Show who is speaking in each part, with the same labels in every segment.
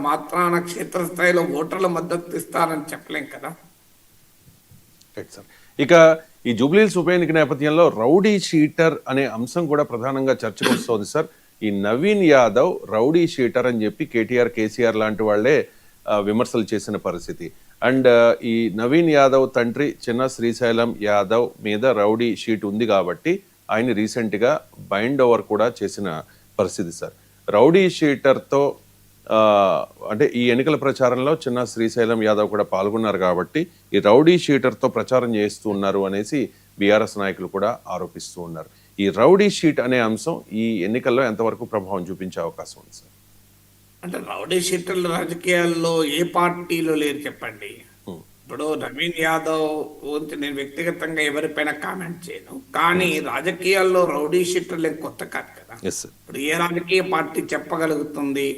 Speaker 1: మాత్రాన క్షేత్రస్థాయిలో ఓటర్ల మద్దతు ఇస్తారని చెప్పలేం కదా.
Speaker 2: సార్, ఇక ఈ జూబ్లీహిల్స్ ఉప ఎన్నిక నేపథ్యంలో రౌడీ షీటర్ అనే అంశం కూడా ప్రధానంగా చర్చకు వస్తోంది సార్. ఈ నవీన్ యాదవ్ రౌడీ షీటర్ అని చెప్పి కేటీఆర్, కేసీఆర్ లాంటి వాళ్లే విమర్శలు చేసిన పరిస్థితి. అండ్ ఈ నవీన్ యాదవ్ తండ్రి చిన్న శ్రీశైలం యాదవ్ మీద రౌడీ షీట్ ఉంది కాబట్టి ఆయన రీసెంట్గా బైండ్ ఓవర్ కూడా చేసిన పరిస్థితి సార్. రౌడీ షీటర్తో అంటే ఈ ఎన్నికల ప్రచారంలో చిన్న శ్రీశైలం యాదవ్ కూడా పాల్గొన్నారు కాబట్టి ఈ రౌడీ షీటర్తో ప్రచారం చేస్తూ ఉన్నారు అనేసి బీఆర్ఎస్ నాయకులు కూడా ఆరోపిస్తూ ఉన్నారు. ఈ రౌడీ షీట్ అనే అంశం ఈ ఎన్నికల్లో ఎంతవరకు ప్రభావం చూపించే అవకాశం ఉంది సార్?
Speaker 1: అంటే రౌడీ షీటర్లు రాజకీయాల్లో ఏ పార్టీలో లేరు చెప్పండి. ఇప్పుడు నవీన్ యాదవ్ గురించి నేను వ్యక్తిగతంగా ఎవరిపైన కామెంట్ చేయను, కానీ రాజకీయాల్లో రౌడీ షీటర్లు కొత్త కాదు కదా. ఇప్పుడు ఏ రాజకీయ పార్టీ చెప్పగలుగుతుంది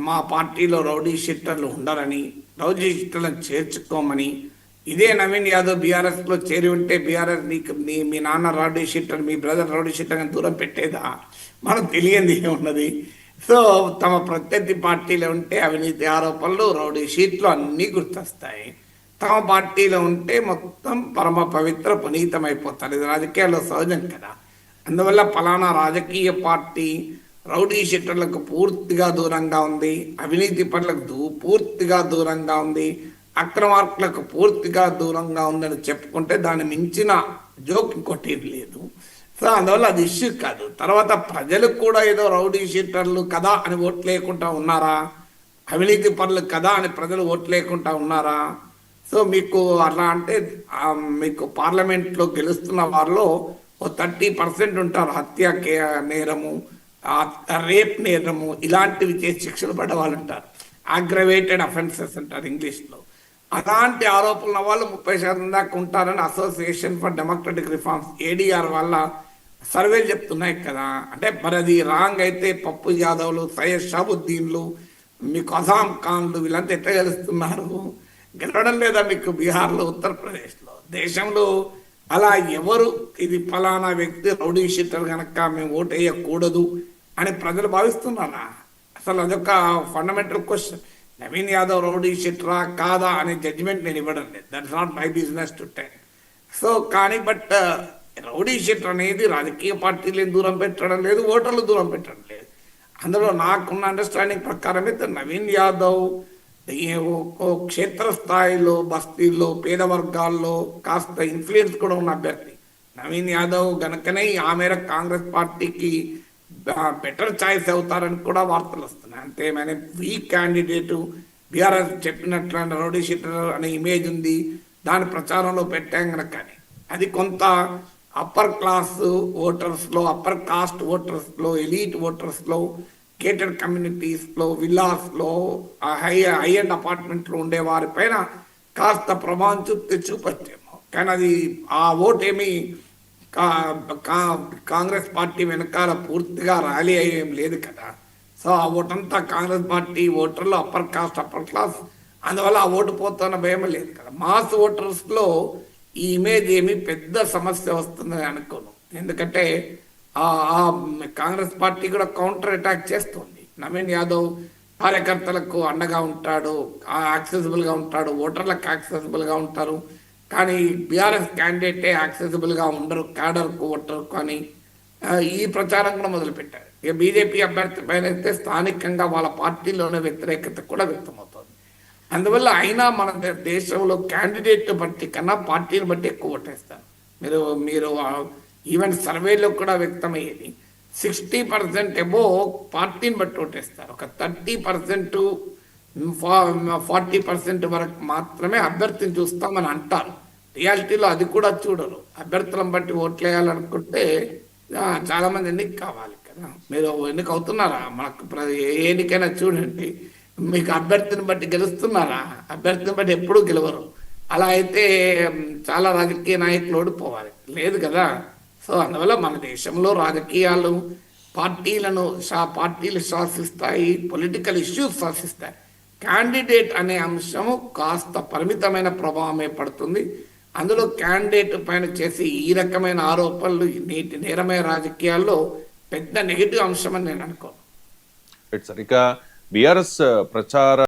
Speaker 1: మా పార్టీలో రౌడీ షీటర్లు ఉండరని, రౌడీ షీటర్లను చేర్చుకోమని? ఇదే నవీన్ యాదవ్ బీఆర్ఎస్ లో చేరి ఉంటే బీఆర్ఎస్ మీ నాన్న రౌడీ షీటర్, మీ బ్రదర్ రౌడీ షీటర్ అని దూరం పెట్టేదా? మనకు తెలియంది ఏమున్నది. సో తమ ప్రత్యర్థి పార్టీలో ఉంటే అవినీతి ఆరోపణలు, రౌడీ షీట్లు అన్నీ గుర్తొస్తాయి. తమ పార్టీలో ఉంటే మొత్తం పరమ పవిత్ర పునీతమైపోతారు. ఇది రాజకీయాల్లో సహజం కదా. అందువల్ల ఫలానా రాజకీయ పార్టీ రౌడీ షీటర్లకు పూర్తిగా దూరంగా ఉంది, అవినీతి పనులకు పూర్తిగా దూరంగా ఉంది, అక్రమార్కులకు పూర్తిగా దూరంగా ఉందని చెప్పుకుంటే దాన్ని మించిన జోక్ ఇంకోటి లేదు. సో అందువల్ల అది ఇష్యూ కాదు. తర్వాత ప్రజలు కూడా ఏదో రౌడీ షీటర్లు కదా అని ఓట్లు లేకుండా ఉన్నారా, అవినీతి పనులు కదా అని ప్రజలు ఓట్లు లేకుండా ఉన్నారా? సో మీకు అలా అంటే మీకు పార్లమెంట్లో గెలుస్తున్న వారిలో ఓ 30% ఉంటారు హత్య నేరము, రేప్ నేరము ఇలాంటివి చేసి శిక్షలు పడ్డ వాళ్ళు ఉంటారు. అగ్రవేటెడ్ అఫెన్సెస్ అంటారు ఇంగ్లీష్లో. అలాంటి ఆరోపణల వాళ్ళు 30% దాకా ఉంటారని association for democratic reforms ADR వాళ్ళ సర్వేలు చెప్తున్నాయి కదా. అంటే మరి అది రాంగ్ అయితే పప్పు యాదవ్లు, సయ్యద్ షాబుద్దీన్లు, మీకు అజాం ఖాన్లు వీళ్ళంతా ఎట్లా గెలుస్తున్నారు? గెలవడం లేదా మీకు బీహార్లో, ఉత్తరప్రదేశ్లో? దేశంలో అలా ఎవరు ఇది ఫలానా వ్యక్తి రౌడీ షీటర్ కనుక మేము ఓటు వేయకూడదు అని ప్రజలు భావిస్తున్నారా? అసలు అదొక fundamental question. Naveen Yadav rowdy షీటరా కాదా అనే జడ్జిమెంట్ నేను ఇవ్వడం లేదు. That's not my business to tell. So కానీ బట్ రౌడీ షీటర్ అనేది రాజకీయ పార్టీలను దూరం పెట్టడం లేదు, ఓటర్లు దూరం పెట్టడం లేదు. అందులో నాకున్న అండర్స్టాండింగ్ ప్రకారం అయితే నవీన్ యాదవ్ క్షేత్రస్థాయిలో బస్తీల్లో పేద వర్గాల్లో కాస్త ఇన్ఫ్లుయెన్స్ కూడా ఉన్న అభ్యర్థి. నవీన్ యాదవ్ గనుకనే ఆ మేరకు కాంగ్రెస్ పార్టీకి బెటర్ చాయిస్ అవుతారని కూడా వార్తలు వస్తున్నాయి. అంతే మన వీక్ క్యాండిడేటు బీఆర్ఎస్ చెప్పినట్లు రౌడీ షీటర్ అనే ఇమేజ్ ఉంది, దాని ప్రచారంలో పెట్టాం కనుక. కానీ అది కొంత అప్పర్ క్లాస్ ఓటర్స్లో, అప్పర్ కాస్ట్ ఓటర్స్లో, ఎలీట్ ఓటర్స్లో, గేటెడ్ కమ్యూనిటీస్లో, విల్లాస్లో, హై అండ్ అపార్ట్మెంట్లో ఉండే వారిపైన కాస్త ప్రభావం చూపచ్చేమో. కానీ అది ఆ ఓటేమి కాంగ్రెస్ పార్టీ వెనకాల పూర్తిగా ర్యాలీ అయ్యేం లేదు కదా. సో ఆ ఓటంతా కాంగ్రెస్ పార్టీ ఓటర్లు అప్పర్ కాస్ట్, అప్పర్ క్లాస్, అందువల్ల ఆ ఓటు పోతున్న భయం లేదు కదా. మాస్ ఓటర్స్లో ఈ ఇమేజ్ ఏమి పెద్ద సమస్య వస్తుందని అనుకోను. ఎందుకంటే కాంగ్రెస్ పార్టీ కూడా కౌంటర్ అటాక్ చేస్తుంది. నవీన్ యాదవ్ కార్యకర్తలకు అండగా ఉంటాడు, యాక్సెసిబుల్గా ఉంటాడు, ఓటర్లకు యాక్సెసిబుల్గా ఉంటారు. కానీ బీఆర్ఎస్ క్యాండిడేటే యాక్సెసిబుల్గా ఉండరు క్యాడర్కు, ఓటర్కు అని ఈ ప్రచారం కూడా మొదలుపెట్టారు. ఇక బీజేపీ అభ్యర్థి పైన అయితే స్థానికంగా వాళ్ళ పార్టీలోనే వ్యతిరేకత కూడా వ్యక్తమవుతుంది. అందువల్ల అయినా మన దేశంలో క్యాండిడేట్ బట్టి కన్నా పార్టీని బట్టి ఎక్కువ ఓటేస్తారు. మీరు ఈవెన్ సర్వేలో కూడా వ్యక్తమయ్యేది 60% ఎబో పార్టీని బట్టి ఓటేస్తారు. ఒక 30% 40% వరకు మాత్రమే అభ్యర్థిని చూస్తామని అంటారు. రియాలిటీలో అది కూడా చూడరు. అభ్యర్థులను బట్టి ఓట్లు వేయాలనుకుంటే చాలా మంది ఎన్నిక కావాలి కదా. మీరు ఎన్నిక అవుతున్నారా? మనకు ఏ ఎన్నికైనా చూడండి, మీకు అభ్యర్థిని బట్టి గెలుస్తున్నారా? అభ్యర్థిని బట్టి ఎప్పుడూ గెలవరు. అలా అయితే చాలా రాజకీయ నాయకులు ఓడిపోవాలి, లేదు కదా. సో అందువల్ల మన దేశంలో రాజకీయాలు పార్టీలు శాసిస్తాయి, పొలిటికల్ ఇష్యూస్ శాసిస్తాయి. క్యాండిడేట్ అనే అంశము కాస్త పరిమితమైన ప్రభావమే పడుతుంది. అందులో క్యాండిడేట్ పైన చేసి ఈ రకమైన ఆరోపణలు నేటి నేరమైన రాజకీయాల్లో పెద్ద నెగిటివ్ అంశం అని నేను అనుకోను.
Speaker 2: సార్, ఇక బీఆర్ఎస్ ప్రచార